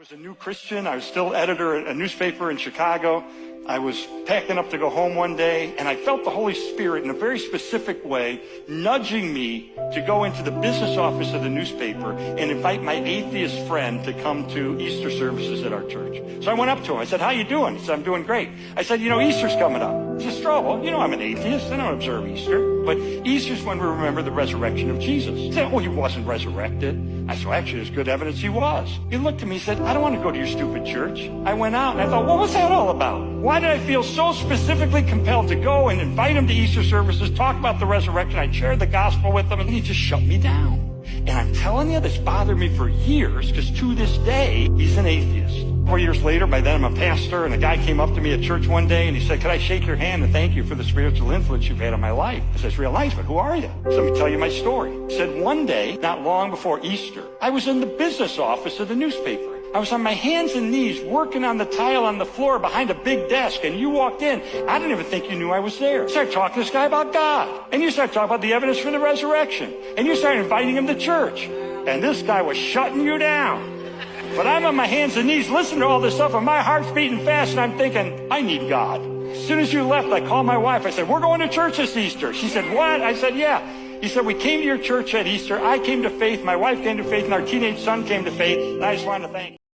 was a new Christian. I was still editor at a newspaper in Chicago. I was packing up to go home one day, and I felt the Holy Spirit in a very specific way nudging me to go into the business office of the newspaper and invite my atheist friend to come to Easter services at our church. So I went up to him. I said, "How you doing?" He said, "I'm doing great." I said, Easter's coming up." He said, "Stroh, well, I'm an atheist. I don't observe Easter. But Easter's when we remember the resurrection of Jesus." He said, "Well, he wasn't resurrected." I said, "Well, actually, there's good evidence he was." He looked at me and said, "I don't want to go to your stupid church." I went out and I thought, well, what's that all about? Why did I feel so specifically compelled to go and invite him to Easter services, talk about the resurrection? I shared the gospel with him, and he just shut me down. And I'm telling you, this bothered me for years, because to this day, he's an atheist. 4 years later, by then I'm a pastor, and a guy came up to me at church one day, and he said, "Could I shake your hand and thank you for the spiritual influence you've had on my life?" I said, "It's real nice, but who are you?" So let me tell you my story. He said, "One day, not long before Easter, I was in the business office of the newspaper. I was on my hands and knees working on the tile on the floor behind a big desk, and you walked in. I didn't even think you knew I was there. You started talking to this guy about God, and you started talking about the evidence for the resurrection, and you started inviting him to church, and this guy was shutting you down. But I'm on my hands and knees listening to all this stuff, and my heart's beating fast, and I'm thinking, I need God." As soon as you left, I called my wife. I said, "We're going to church this Easter." She said, "What?" I said, "Yeah." He said, "We came to your church at Easter. I came to faith. My wife came to faith, and our teenage son came to faith, and I just wanted to thank you."